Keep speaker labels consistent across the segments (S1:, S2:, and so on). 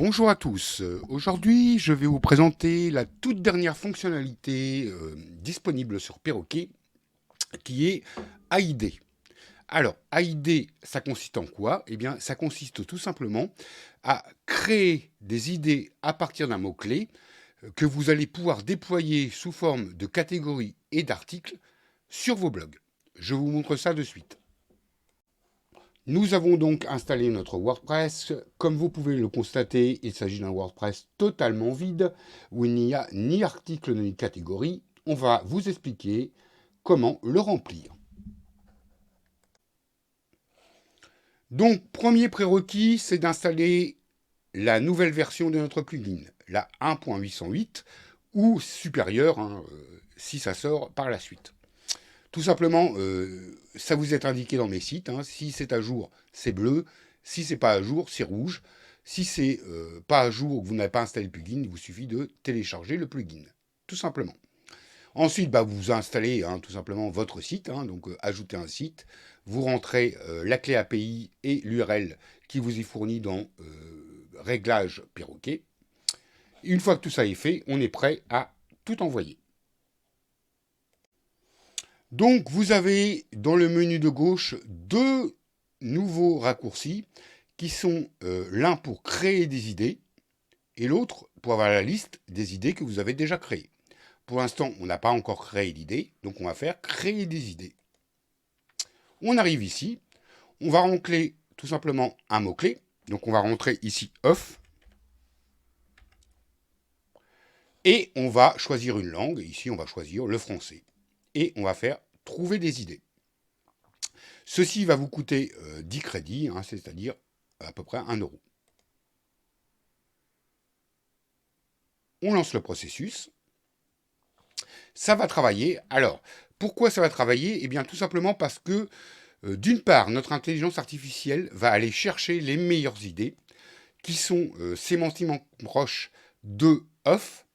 S1: Bonjour à tous. Aujourd'hui, je vais vous présenter la toute dernière fonctionnalité disponible sur Perroquet, qui est AID. Alors, AID, ça consiste en quoi? Eh bien, ça consiste tout simplement à créer des idées à partir d'un mot-clé que vous allez pouvoir déployer sous forme de catégories et d'articles sur vos blogs. Je vous montre ça de suite. Nous avons donc installé notre WordPress. Comme vous pouvez le constater, il s'agit d'un WordPress totalement vide, où il n'y a ni article ni catégorie. On va vous expliquer comment le remplir. Donc, premier prérequis, c'est d'installer la nouvelle version de notre plugin, la 1.808, ou supérieure, si ça sort par la suite. Tout simplement, ça vous est indiqué dans mes sites. Si c'est à jour, c'est bleu. Si c'est pas à jour, c'est rouge. Si c'est pas à jour ou que vous n'avez pas installé le plugin, il vous suffit de télécharger le plugin. Tout simplement. Ensuite, vous installez tout simplement votre site. Donc, ajoutez un site. Vous rentrez la clé API et l'URL qui vous est fournie dans Réglages Perroquet. Une fois que tout ça est fait, on est prêt à tout envoyer. Donc, vous avez dans le menu de gauche deux nouveaux raccourcis qui sont l'un pour créer des idées et l'autre pour avoir la liste des idées que vous avez déjà créées. Pour l'instant, on n'a pas encore créé d'idées, donc on va faire créer des idées. On arrive ici, on va rentrer tout simplement un mot-clé. Donc, on va rentrer ici off et on va choisir une langue. Ici, on va choisir le français et on va faire trouver des idées. Ceci va vous coûter 10 crédits, c'est-à-dire à peu près 1 euro. On lance le processus. Ça va travailler. Alors, pourquoi ça va travailler? Eh bien, tout simplement parce que, d'une part, notre intelligence artificielle va aller chercher les meilleures idées qui sont sémantiquement proches de off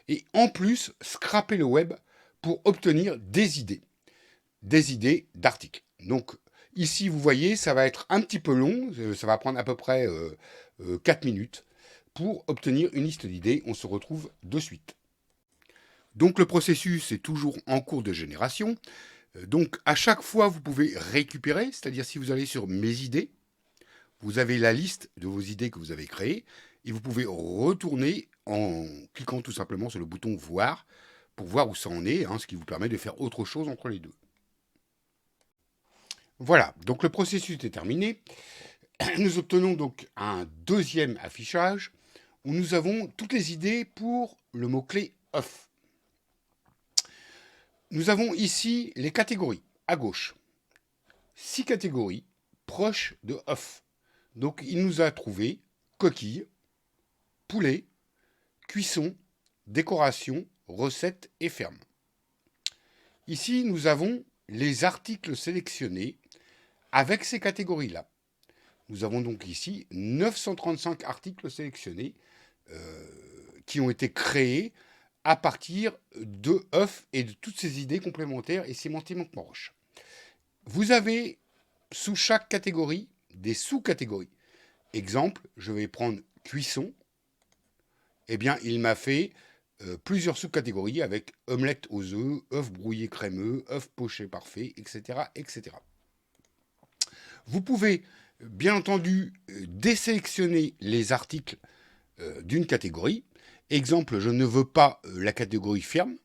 S1: et en plus, scraper le web pour obtenir des idées d'articles. Donc, ici, vous voyez, ça va être un petit peu long, ça va prendre à peu près 4 minutes pour obtenir une liste d'idées. On se retrouve de suite. Donc, le processus est toujours en cours de génération. Donc, à chaque fois, vous pouvez récupérer, c'est-à-dire si vous allez sur Mes idées, vous avez la liste de vos idées que vous avez créées et vous pouvez retourner en cliquant tout simplement sur le bouton Voir pour voir où ça en est, ce qui vous permet de faire autre chose entre les deux. Voilà, donc le processus est terminé. Nous obtenons donc un deuxième affichage où nous avons toutes les idées pour le mot-clé off. Nous avons ici les catégories à gauche. 6 catégories proches de off. Donc il nous a trouvé coquille, poulet, cuisson, décoration, recettes et ferme. Ici, nous avons les articles sélectionnés avec ces catégories-là. Nous avons donc ici 935 articles sélectionnés qui ont été créés à partir de œufs et de toutes ces idées complémentaires et sémantiquement proches. Vous avez sous chaque catégorie des sous-catégories. Exemple, je vais prendre cuisson. Eh bien, il m'a fait plusieurs sous-catégories avec omelette aux œufs, œufs brouillés crémeux, œufs pochés parfaits, etc., etc. Vous pouvez, bien entendu, désélectionner les articles d'une catégorie. Exemple, je ne veux pas la catégorie ferme.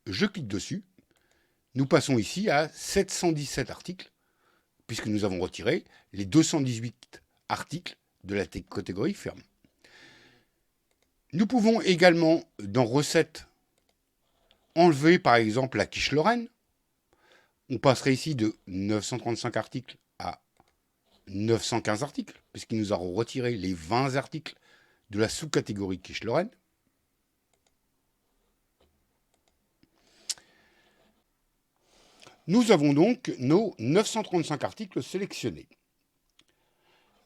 S1: Je clique dessus. Nous passons ici à 717 articles, puisque nous avons retiré les 218 articles de la catégorie ferme. Nous pouvons également, dans Recettes, enlever par exemple la quiche Lorraine. On passerait ici de 935 articles à 915 articles, puisqu'il nous a retiré les 20 articles de la sous-catégorie quiche Lorraine. Nous avons donc nos 935 articles sélectionnés.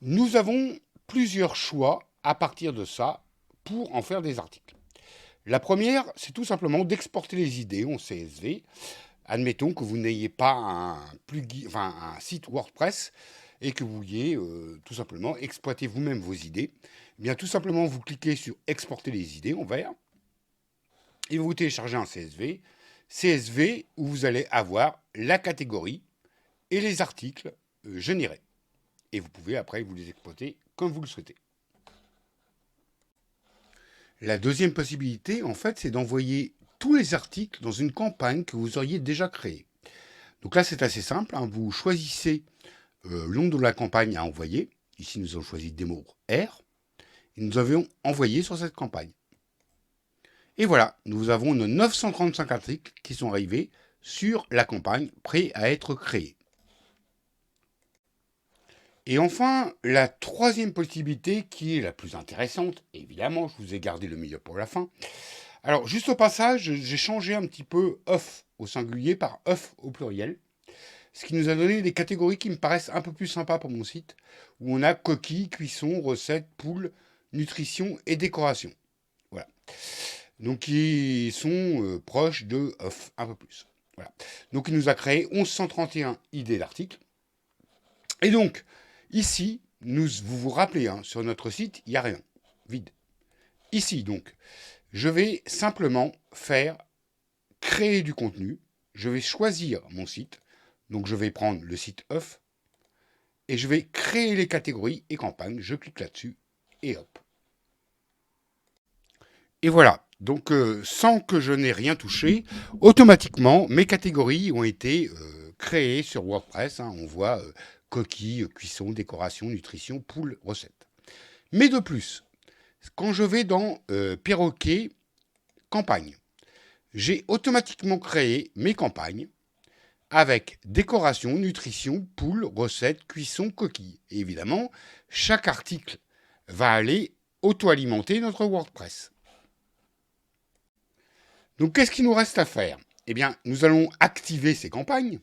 S1: Nous avons plusieurs choix à partir de ça pour en faire des articles. La première, c'est tout simplement d'exporter les idées en CSV. Admettons que vous n'ayez pas un site WordPress et que vous vouliez tout simplement exploiter vous-même vos idées, eh bien tout simplement vous cliquez sur exporter les idées en vert et vous téléchargez un CSV où vous allez avoir la catégorie et les articles générés. Et vous pouvez après vous les exploiter comme vous le souhaitez. La deuxième possibilité, en fait, c'est d'envoyer tous les articles dans une campagne que vous auriez déjà créée. Donc là, c'est assez simple. Hein. Vous choisissez le nom de la campagne à envoyer. Ici, nous avons choisi démo R. Et nous avons envoyé sur cette campagne. Et voilà, nous avons nos 935 articles qui sont arrivés sur la campagne, prêts à être créés. Et enfin, la troisième possibilité, qui est la plus intéressante, évidemment, je vous ai gardé le meilleur pour la fin. Alors, juste au passage, j'ai changé un petit peu œuf au singulier par œuf au pluriel, ce qui nous a donné des catégories qui me paraissent un peu plus sympas pour mon site, où on a coquilles, cuisson, recettes, poules, nutrition et décoration. Voilà. Donc, qui sont proches de œuf, un peu plus. Voilà. Donc, il nous a créé 1131 idées d'articles. Et donc, ici, vous vous rappelez, hein, sur notre site, il n'y a rien. Vide. Ici, donc, je vais simplement faire créer du contenu. Je vais choisir mon site. Donc, je vais prendre le site œuf. Et je vais créer les catégories et campagnes. Je clique là-dessus. Et hop. Et voilà. Donc, sans que je n'ai rien touché, automatiquement, mes catégories ont été créées sur WordPress. Hein. On voit coquilles, cuisson, décoration, nutrition, poules, recettes. Mais de plus, quand je vais dans Perroquet campagne, j'ai automatiquement créé mes campagnes avec décoration, nutrition, poules, recettes, cuisson, coquilles. Et évidemment, chaque article va aller auto-alimenter notre WordPress. Donc, qu'est-ce qu'il nous reste à faire? Eh bien, nous allons activer ces campagnes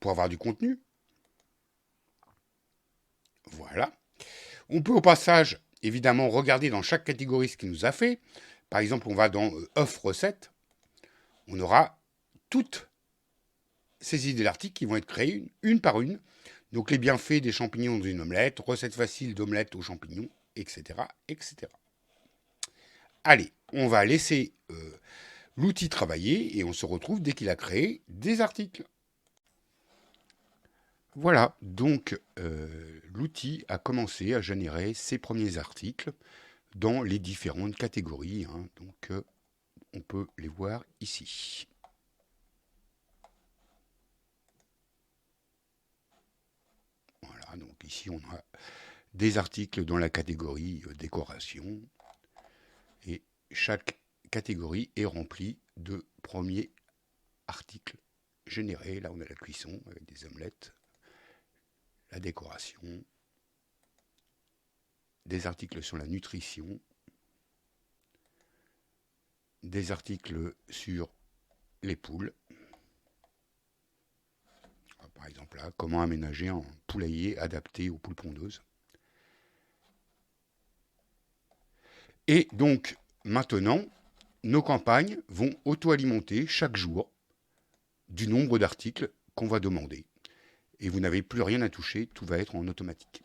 S1: pour avoir du contenu. Voilà. On peut au passage, évidemment, regarder dans chaque catégorie ce qu'il nous a fait. Par exemple, on va dans offre recette. On aura toutes ces idées d'articles qui vont être créées une par une. Donc les bienfaits des champignons dans une omelette, recettes faciles d'omelette aux champignons, etc., etc. Allez, on va laisser l'outil travailler et on se retrouve dès qu'il a créé des articles. Voilà, donc l'outil a commencé à générer ses premiers articles dans les différentes catégories. Hein, donc on peut les voir ici. Voilà, donc ici on a des articles dans la catégorie décoration et chaque catégorie est remplie de premiers articles générés. Là on a la cuisson avec des omelettes, la décoration, des articles sur la nutrition, des articles sur les poules. Par exemple là, comment aménager un poulailler adapté aux poules pondeuses. Et donc maintenant, nos campagnes vont auto-alimenter chaque jour du nombre d'articles qu'on va demander. Et vous n'avez plus rien à toucher, tout va être en automatique.